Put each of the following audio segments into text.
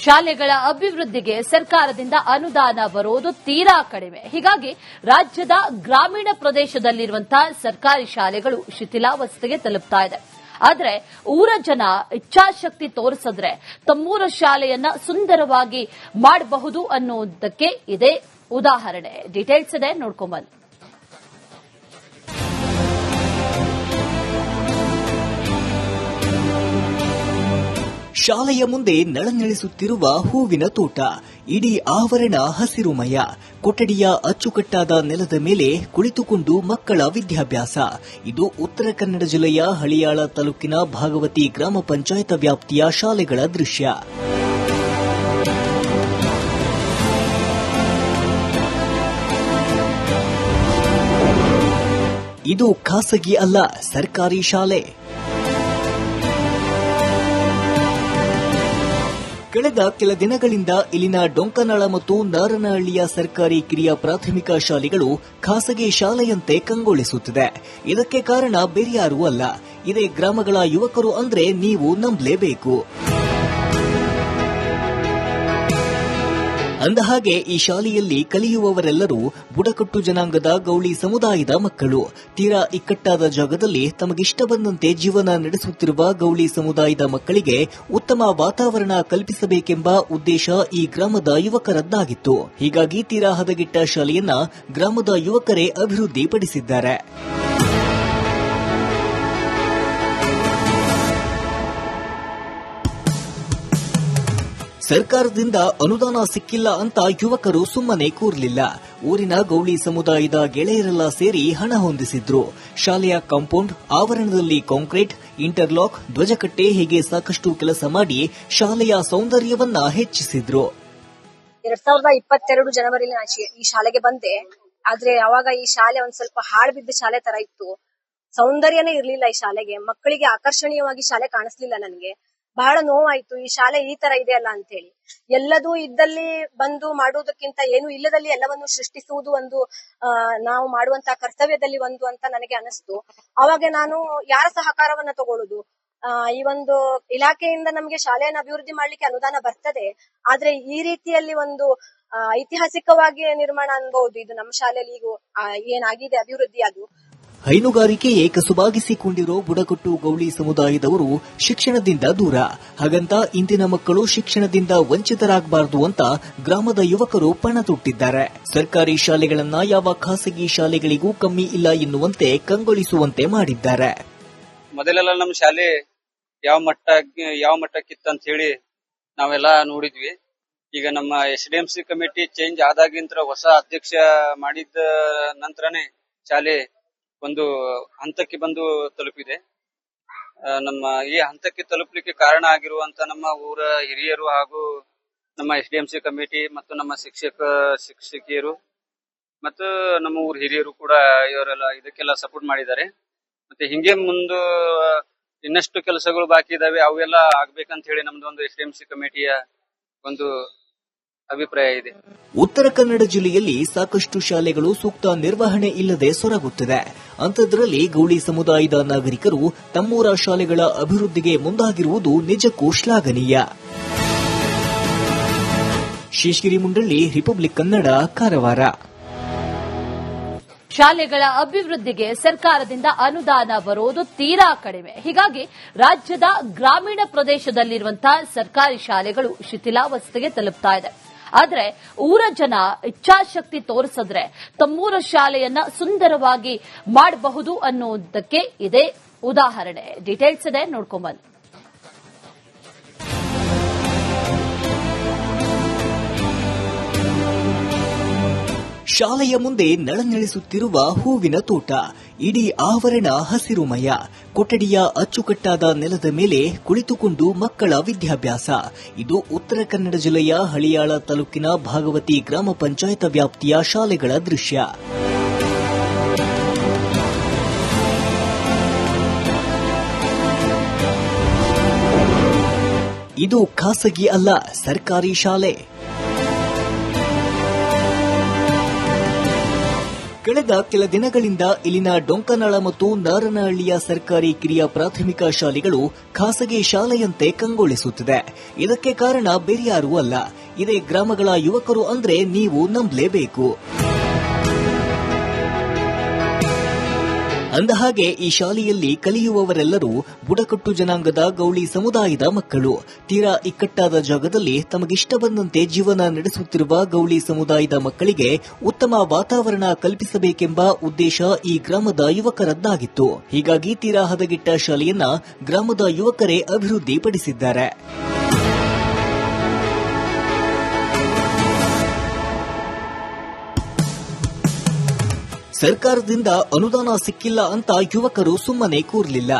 ಶಾಲೆಗಳ ಅಭಿವೃದ್ಧಿಗೆ ಸರ್ಕಾರದಿಂದ ಅನುದಾನ ಬರೋದು ತೀರಾ ಕಡಿಮೆ. ಹೀಗಾಗಿ ರಾಜ್ಯದ ಗ್ರಾಮೀಣ ಪ್ರದೇಶದಲ್ಲಿರುವಂತಹ ಸರ್ಕಾರಿ ಶಾಲೆಗಳು ಶಿಥಿಲಾವಸ್ಥೆಗೆ ತಲುಪ್ತಾ ಇದೆ. ಆದರೆ ಊರ ಜನ ಇಚ್ಛಾಶಕ್ತಿ ತೋರಿಸಿದ್ರೆ ತಮ್ಮೂರ ಶಾಲೆಯನ್ನ ಸುಂದರವಾಗಿ ಮಾಡಬಹುದು ಅನ್ನೋದಕ್ಕೆ ಇದೇ ಉದಾಹರಣೆ. ಡೀಟೇಲ್ಸ್ ಇದೆ, ನೋಡ್ಕೊಂಬನ್ನಿ. ಶಾಲೆಯ ಮುಂದೆ ನಳನಳಿಸುತ್ತಿರುವ ಹೂವಿನ ತೋಟ, ಇಡೀ ಆವರಣ ಹಸಿರುಮಯ. ಕೊಠಡಿಯ ಅಚ್ಚುಕಟ್ಟಾದ ನೆಲದ ಮೇಲೆ ಕುಳಿತುಕೊಂಡು ಮಕ್ಕಳ ವಿದ್ಯಾಭ್ಯಾಸ. ಇದು ಉತ್ತರ ಕನ್ನಡ ಜಿಲ್ಲೆಯ ಹಳಿಯಾಳ ತಾಲೂಕಿನ ಭಾಗವತಿ ಗ್ರಾಮ ಪಂಚಾಯತ್ ವ್ಯಾಪ್ತಿಯ ಶಾಲೆಗಳ ದೃಶ್ಯ. ಇದು ಖಾಸಗಿ ಅಲ್ಲ, ಸರ್ಕಾರಿ ಶಾಲೆ. ಕಳೆದ ಕೆಲ ದಿನಗಳಿಂದ ಇಲ್ಲಿನ ಡೊಂಕನಾಳ ಮತ್ತು ನಾರನಹಳ್ಳಿಯ ಸರ್ಕಾರಿ ಕಿರಿಯ ಪ್ರಾಥಮಿಕ ಶಾಲೆಗಳು ಖಾಸಗಿ ಶಾಲೆಯಂತೆ ಕಂಗೊಳಿಸುತ್ತಿದೆ. ಇದಕ್ಕೆ ಕಾರಣ ಬೇರ್ಯಾರೂ ಅಲ್ಲ, ಇದೇ ಗ್ರಾಮಗಳ ಯುವಕರು ಅಂದ್ರೆ ನೀವು ನಂಬಲೇಬೇಕು. ಅಂದಹಾಗೆ ಈ ಶಾಲೆಯಲ್ಲಿ ಕಲಿಯುವವರೆಲ್ಲರೂ ಬುಡಕಟ್ಟು ಜನಾಂಗದ ಗೌಳಿ ಸಮುದಾಯದ ಮಕ್ಕಳು. ತೀರಾ ಇಕ್ಕಟ್ಟಾದ ಜಾಗದಲ್ಲಿ ತಮಗಿಷ್ಟ ಬಂದಂತೆ ಜೀವನ ನಡೆಸುತ್ತಿರುವ ಗೌಳಿ ಸಮುದಾಯದ ಮಕ್ಕಳಿಗೆ ಉತ್ತಮ ವಾತಾವರಣ ಕಲ್ಪಿಸಬೇಕೆಂಬ ಉದ್ದೇಶ ಈ ಗ್ರಾಮದ ಯುವಕರದ್ದಾಗಿತ್ತು. ಹೀಗಾಗಿ ತೀರಾ ಹದಗೆಟ್ಟ ಶಾಲೆಯನ್ನ ಗ್ರಾಮದ ಯುವಕರೇ ಅಭಿವೃದ್ಧಿಪಡಿಸಿದ್ದಾರೆ. ಸರ್ಕಾರದಿಂದ ಅನುದಾನ ಸಿಕ್ಕಿಲ್ಲ ಅಂತ ಯುವಕರು ಸುಮ್ಮನೆ ಕೂರಲಿಲ್ಲ. ಊರಿನ ಗೌಳಿ ಸಮುದಾಯದ ಗೆಳೆಯರೆಲ್ಲ ಸೇರಿ ಹಣ ಹೊಂದಿಸಿದ್ರು. ಶಾಲೆಯ ಕಾಂಪೌಂಡ್ ಆವರಣದಲ್ಲಿ ಕಾಂಕ್ರೀಟ್, ಇಂಟರ್ಲಾಕ್, ಧ್ವಜಕಟ್ಟೆ ಹೀಗೆ ಸಾಕಷ್ಟು ಕೆಲಸ ಮಾಡಿ ಶಾಲೆಯ ಸೌಂದರ್ಯವನ್ನ ಹೆಚ್ಚಿಸಿದ್ರು. 2022 ಜನವರಿಲಿ ಈ ಶಾಲೆಗೆ ಬಂದೆ. ಆದ್ರೆ ಅವಾಗ ಈ ಶಾಲೆ ಒಂದ್ ಸ್ವಲ್ಪ ಹಾಳು ಬಿದ್ದ ಶಾಲೆ ತರ ಇತ್ತು. ಸೌಂದರ್ಯನೇ ಇರ್ಲಿಲ್ಲ ಈ ಶಾಲೆಗೆ. ಮಕ್ಕಳಿಗೆ ಆಕರ್ಷಣೀಯವಾಗಿ ಶಾಲೆ ಕಾಣಿಸ್ಲಿಲ್ಲ. ನನಗೆ ಬಹಳ ನೋವಾಯ್ತು, ಈ ಶಾಲೆ ಈ ತರ ಇದೆ ಅಲ್ಲ ಅಂತ ಹೇಳಿ. ಎಲ್ಲದೂ ಇದ್ದಲ್ಲಿ ಬಂದು ಮಾಡುವುದಕ್ಕಿಂತ ಏನು ಇಲ್ಲದಲ್ಲಿ ಎಲ್ಲವನ್ನು ಸೃಷ್ಟಿಸುವುದು ಒಂದು ನಾವು ಮಾಡುವಂತಹ ಕರ್ತವ್ಯದಲ್ಲಿ ಒಂದು ಅಂತ ನನಗೆ ಅನಿಸ್ತು. ಅವಾಗ ನಾನು ಯಾರ ಸಹಕಾರವನ್ನ ತಗೊಳ್ಳುದು? ಈ ಒಂದು ಇಲಾಖೆಯಿಂದ ನಮ್ಗೆ ಶಾಲೆಯನ್ನು ಅಭಿವೃದ್ಧಿ ಮಾಡ್ಲಿಕ್ಕೆ ಅನುದಾನ ಬರ್ತದೆ. ಆದ್ರೆ ಈ ರೀತಿಯಲ್ಲಿ ಒಂದು ಐತಿಹಾಸಿಕವಾಗಿ ನಿರ್ಮಾಣ ಅನ್ಬಹುದು. ಇದು ನಮ್ಮ ಶಾಲೆಯಲ್ಲಿ ಈಗ ಏನಾಗಿದೆ ಅಭಿವೃದ್ಧಿ ಅದು. ಹೈನುಗಾರಿಕೆಯೇ ಕಸುಬಾಗಿಸಿಕೊಂಡಿರೋ ಬುಡಕಟ್ಟು ಗೌಳಿ ಸಮುದಾಯದವರು ಶಿಕ್ಷಣದಿಂದ ದೂರ. ಹಾಗಂತ ಇಂದಿನ ಮಕ್ಕಳು ಶಿಕ್ಷಣದಿಂದ ವಂಚಿತರಾಗಬಾರದು ಅಂತ ಗ್ರಾಮದ ಯುವಕರು ಪಣ ತೊಟ್ಟಿದ್ದಾರೆ. ಸರ್ಕಾರಿ ಶಾಲೆಗಳನ್ನ ಯಾವ ಖಾಸಗಿ ಶಾಲೆಗಳಿಗೂ ಕಮ್ಮಿ ಇಲ್ಲ ಎನ್ನುವಂತೆ ಕಂಗೊಳಿಸುವಂತೆ ಮಾಡಿದ್ದಾರೆ. ಮೊದಲೆಲ್ಲ ನಮ್ಮ ಶಾಲೆ ಯಾವ ಮಟ್ಟಕ್ಕಿತ್ತು ಅಂತ ಹೇಳಿ ನಾವೆಲ್ಲ ನೋಡಿದ್ವಿ. ಈಗ ನಮ್ಮ SDMC ಕಮಿಟಿ ಚೇಂಜ್ ಆದಾಗಿಂತ ಹೊಸ ಅಧ್ಯಕ್ಷ ಮಾಡಿದ ನಂತರನೇ ಶಾಲೆ ಒಂದು ಹಂತಕ್ಕೆ ಬಂದು ತಲುಪಿದೆ. ನಮ್ಮ ಈ ಹಂತಕ್ಕೆ ತಲುಪಲಿಕ್ಕೆ ಕಾರಣ ಆಗಿರುವಂತ ನಮ್ಮ ಊರ ಹಿರಿಯರು ಹಾಗೂ ನಮ್ಮ SDMC ಕಮಿಟಿ ಮತ್ತು ನಮ್ಮ ಶಿಕ್ಷಕಿಯರು ಮತ್ತು ನಮ್ಮ ಊರ ಹಿರಿಯರು ಕೂಡ ಇವರೆಲ್ಲ ಇದಕ್ಕೆಲ್ಲ ಸಪೋರ್ಟ್ ಮಾಡಿದ್ದಾರೆ. ಮತ್ತೆ ಹಿಂಗೆ ಮುಂದೆ ಇನ್ನಷ್ಟು ಕೆಲಸಗಳು ಬಾಕಿ ಇದಾವೆ, ಅವೆಲ್ಲ ಆಗ್ಬೇಕಂತ ಹೇಳಿ ನಮ್ದು ಒಂದು SDMC ಕಮಿಟಿಯ ಒಂದು ಅಭಿಪ್ರಾಯ ಇದೆ. ಉತ್ತರ ಕನ್ನಡ ಜಿಲ್ಲೆಯಲ್ಲಿ ಸಾಕಷ್ಟು ಶಾಲೆಗಳು ಸೂಕ್ತ ನಿರ್ವಹಣೆ ಇಲ್ಲದೆ ಸೊರಗುತ್ತಿದೆ. ಅಂಥದ್ರಲ್ಲಿ ಗೌಳಿ ಸಮುದಾಯದ ನಾಗರಿಕರು ತಮ್ಮೂರ ಶಾಲೆಗಳ ಅಭಿವೃದ್ಧಿಗೆ ಮುಂದಾಗಿರುವುದು ನಿಜಕ್ಕೂ ಶ್ಲಾಘನೀಯ. ಶೇಷಗಿರಿ ಮುಂಡಳ್ಳಿ, ರಿಪಬ್ಲಿಕ್ ಕನ್ನಡ, ಕಾರವಾರ. ಶಾಲೆಗಳ ಅಭಿವೃದ್ಧಿಗೆ ಸರ್ಕಾರದಿಂದ ಅನುದಾನ ಬರೋದು ತೀರಾ ಕಡಿಮೆ. ಹೀಗಾಗಿ ರಾಜ್ಯದ ಗ್ರಾಮೀಣ ಪ್ರದೇಶದಲ್ಲಿರುವಂತಹ ಸರ್ಕಾರಿ ಶಾಲೆಗಳು ಶಿಥಿಲಾವಸ್ಥೆಗೆ ತಲುಪ್ತಾ ಇದೆ. ಆದರೆ ಊರ ಜನ ಇಚ್ಛಾಶಕ್ತಿ ತೋರಿಸಿದ್ರೆ ತಮ್ಮೂರ ಶಾಲೆಯನ್ನ ಸುಂದರವಾಗಿ ಮಾಡಬಹುದು ಅನ್ನೋದಕ್ಕೆ ಇದೇ ಉದಾಹರಣೆ. ಡೀಟೇಲ್ಸ್ ಇದೆ, ನೋಡ್ಕೊಂಬನ್ನಿ. ಶಾಲೆಯ ಮುಂದೆ ನಳನಳಿಸುತ್ತಿರುವ ಹೂವಿನ ತೋಟ, ಇಡೀ ಆವರಣ ಹಸಿರುಮಯ. ಕೊಠಡಿಯ ಅಚ್ಚುಕಟ್ಟಾದ ನೆಲದ ಮೇಲೆ ಕುಳಿತುಕೊಂಡು ಮಕ್ಕಳ ವಿದ್ಯಾಭ್ಯಾಸ. ಇದು ಉತ್ತರ ಕನ್ನಡ ಜಿಲ್ಲೆಯ ಹಳಿಯಾಳ ತಾಲೂಕಿನ ಭಾಗವತಿ ಗ್ರಾಮ ಪಂಚಾಯತ್ ವ್ಯಾಪ್ತಿಯ ಶಾಲೆಗಳ ದೃಶ್ಯ. ಇದು ಖಾಸಗಿ ಅಲ್ಲ, ಸರ್ಕಾರಿ ಶಾಲೆ. ಕಳೆದ ಕೆಲ ದಿನಗಳಿಂದ ಇಲ್ಲಿನ ಡೊಂಕನಾಳ ಮತ್ತು ನಾರನಹಳ್ಳಿಯ ಸರ್ಕಾರಿ ಕಿರಿಯ ಪ್ರಾಥಮಿಕ ಶಾಲೆಗಳು ಖಾಸಗಿ ಶಾಲೆಯಂತೆ ಕಂಗೊಳಿಸುತ್ತಿದೆ. ಇದಕ್ಕೆ ಕಾರಣ ಬೇರ್ಯಾರೂ ಅಲ್ಲ, ಇದೇ ಗ್ರಾಮಗಳ ಯುವಕರು ಅಂದ್ರೆ ನೀವು ನಂಬಲೇಬೇಕು. ಅಂದಹಾಗೆ ಈ ಶಾಲೆಯಲ್ಲಿ ಕಲಿಯುವವರೆಲ್ಲರೂ ಬುಡಕಟ್ಟು ಜನಾಂಗದ ಗೌಳಿ ಸಮುದಾಯದ ಮಕ್ಕಳು. ತೀರಾ ಇಕ್ಕಟ್ಟಾದ ಜಾಗದಲ್ಲಿ ತಮಗಿಷ್ಟ ಬಂದಂತೆ ಜೀವನ ನಡೆಸುತ್ತಿರುವ ಗೌಳಿ ಸಮುದಾಯದ ಮಕ್ಕಳಿಗೆ ಉತ್ತಮ ವಾತಾವರಣ ಕಲ್ಪಿಸಬೇಕೆಂಬ ಉದ್ದೇಶ ಈ ಗ್ರಾಮದ ಯುವಕರದ್ದಾಗಿತ್ತು. ಹೀಗಾಗಿ ತೀರಾ ಹದಗೆಟ್ಟ ಶಾಲೆಯನ್ನ ಗ್ರಾಮದ ಯುವಕರೇ ಅಭಿವೃದ್ಧಿಪಡಿಸಿದ್ದಾರೆ. ಸರ್ಕಾರದಿಂದ ಅನುದಾನ ಸಿಕ್ಕಿಲ್ಲ ಅಂತ ಯುವಕರು ಸುಮ್ಮನೆ ಕೂರಲಿಲ್ಲ.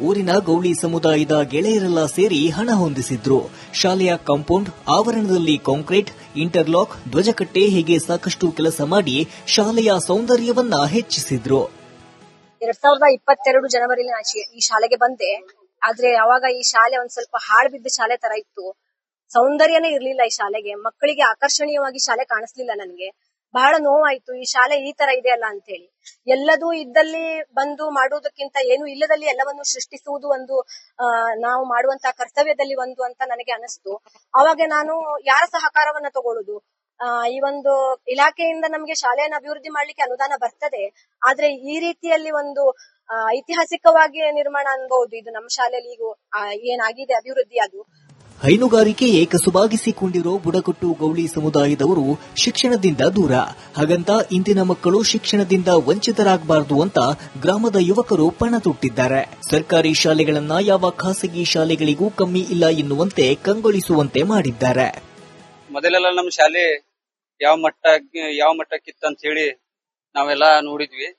ಊರಿನ ಗೌಳಿ ಸಮುದಾಯದ ಗೆಳೆಯರೆಲ್ಲ ಸೇರಿ ಹಣ ಹೊಂದಿಸಿದ್ರು. ಶಾಲೆಯ ಕಾಂಪೌಂಡ್ ಆವರಣದಲ್ಲಿ ಕಾಂಕ್ರೀಟ್, ಇಂಟರ್ಲಾಕ್, ಧ್ವಜಕಟ್ಟೆ ಹೀಗೆ ಸಾಕಷ್ಟು ಕೆಲಸ ಮಾಡಿ ಶಾಲೆಯ ಸೌಂದರ್ಯವನ್ನ ಹೆಚ್ಚಿಸಿದ್ರು. 2022 ಜನವರಿಲಿ ಈ ಶಾಲೆಗೆ ಬಂದೆ. ಆದ್ರೆ ಅವಾಗ ಈ ಶಾಲೆ ಒಂದ್ ಸ್ವಲ್ಪ ಹಾಳು ಬಿದ್ದ ಶಾಲೆ ತರ ಇತ್ತು. ಸೌಂದರ್ಯನೇ ಇರ್ಲಿಲ್ಲ ಈ ಶಾಲೆಗೆ. ಮಕ್ಕಳಿಗೆ ಆಕರ್ಷಣೀಯವಾಗಿ ಶಾಲೆ ಕಾಣಿಸ್ಲಿಲ್ಲ ನನಗೆ. ಬಹಳ ನೋವಾಯ್ತು, ಈ ಶಾಲೆ ಈ ತರ ಇದೆ ಅಲ್ಲ ಅಂತ ಹೇಳಿ. ಎಲ್ಲದೂ ಇದ್ದಲ್ಲಿ ಬಂದು ಮಾಡುವುದಕ್ಕಿಂತ ಏನು ಇಲ್ಲದಲ್ಲಿ ಎಲ್ಲವನ್ನು ಸೃಷ್ಟಿಸುವುದು ಒಂದು ನಾವು ಮಾಡುವಂತಹ ಕರ್ತವ್ಯದಲ್ಲಿ ಒಂದು ಅಂತ ನನಗೆ ಅನಿಸ್ತು. ಅವಾಗ ನಾನು ಯಾರ ಸಹಕಾರವನ್ನ ತಗೊಳ್ಳುದು? ಈ ಒಂದು ಇಲಾಖೆಯಿಂದ ನಮ್ಗೆ ಶಾಲೆಯನ್ನು ಅಭಿವೃದ್ಧಿ ಮಾಡ್ಲಿಕ್ಕೆ ಅನುದಾನ ಬರ್ತದೆ. ಆದ್ರೆ ಈ ರೀತಿಯಲ್ಲಿ ಒಂದು ಐತಿಹಾಸಿಕವಾಗಿ ನಿರ್ಮಾಣ ಅನ್ಬಹುದು. ಇದು ನಮ್ಮ ಶಾಲೆಯಲ್ಲಿ ಈಗ ಏನಾಗಿದೆ ಅಭಿವೃದ್ಧಿ ಅದು. ಹೈನುಗಾರಿಕೆಯೇ ಕಸುಬಾಗಿಸಿಕೊಂಡಿರೋ ಬುಡಕಟ್ಟು ಗೌಳಿ ಸಮುದಾಯದವರು ಶಿಕ್ಷಣದಿಂದ ದೂರ. ಹಾಗಂತ ಇಂದಿನ ಮಕ್ಕಳು ಶಿಕ್ಷಣದಿಂದ ವಂಚಿತರಾಗಬಾರದು ಅಂತ ಗ್ರಾಮದ ಯುವಕರು ಪಣ ತೊಟ್ಟಿದ್ದಾರೆ. ಸರ್ಕಾರಿ ಶಾಲೆಗಳನ್ನ ಯಾವ ಖಾಸಗಿ ಶಾಲೆಗಳಿಗೂ ಕಮ್ಮಿ ಇಲ್ಲ ಎನ್ನುವಂತೆ ಕಂಗೊಳಿಸುವಂತೆ ಮಾಡಿದ್ದಾರೆ. ಮೊದಲೆಲ್ಲ ನಮ್ಮ ಶಾಲೆ ಯಾವ ಮಟ್ಟಕ್ಕಿತ್ತು ಅಂತ ಹೇಳಿ ನಾವೆಲ್ಲ ನೋಡಿದ್ವಿ.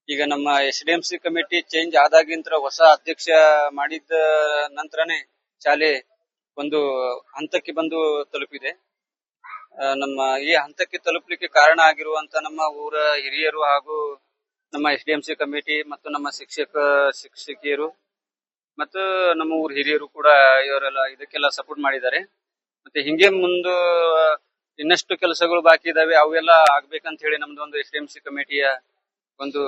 ಈಗ ನಮ್ಮ SDMC ಕಮಿಟಿ ಚೇಂಜ್ ಆದಾಗಿಂತ ಹೊಸ ಅಧ್ಯಕ್ಷ ಮಾಡಿದ ನಂತರನೇ ಶಾಲೆ ಒಂದು ಹಂತಕ್ಕೆ ಬಂದು ತಲುಪಿದೆ. ನಮ್ಮ ಈ ಹಂತಕ್ಕೆ ತಲುಪಲಿಕ್ಕೆ ಕಾರಣ ಆಗಿರುವಂತ ನಮ್ಮ ಊರ ಹಿರಿಯರು ಹಾಗೂ ನಮ್ಮ SDMC ಕಮಿಟಿ ಮತ್ತು ನಮ್ಮ ಶಿಕ್ಷಕಿಯರು ಮತ್ತು ನಮ್ಮ ಊರ ಹಿರಿಯರು ಕೂಡ ಇವರೆಲ್ಲ ಇದಕ್ಕೆಲ್ಲ ಸಪೋರ್ಟ್ ಮಾಡಿದ್ದಾರೆ. ಮತ್ತೆ ಹಿಂಗೆ ಮುಂದೆ ಇನ್ನಷ್ಟು ಕೆಲಸಗಳು ಬಾಕಿ ಇದಾವೆ, ಅವೆಲ್ಲ ಆಗ್ಬೇಕಂತ ಹೇಳಿ ನಮ್ದು ಒಂದು SDMC ಕಮಿಟಿಯ ಒಂದು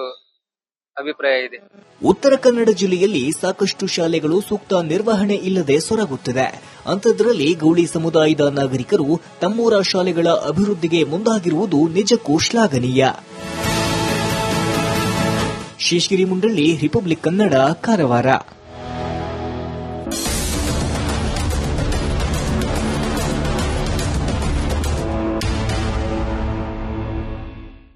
ಅಭಿಪ್ರಾಯ ಇದೆ. ಉತ್ತರ ಕನ್ನಡ ಜಿಲ್ಲೆಯಲ್ಲಿ ಸಾಕಷ್ಟು ಶಾಲೆಗಳು ಸೂಕ್ತ ನಿರ್ವಹಣೆ ಇಲ್ಲದೆ ಸೊರಗುತ್ತಿದೆ. ಅಂಥದ್ರಲ್ಲಿ ಗೌಳಿ ಸಮುದಾಯದ ನಾಗರಿಕರು ತಮ್ಮೂರ ಶಾಲೆಗಳ ಅಭಿವೃದ್ಧಿಗೆ ಮುಂದಾಗಿರುವುದು ನಿಜಕ್ಕೂ ಶ್ಲಾಘನೀಯ. ಶೇಷಗಿರಿ ಮುಂಡಳ್ಳಿ, ರಿಪಬ್ಲಿಕ್ ಕನ್ನಡ, ಕಾರವಾರ.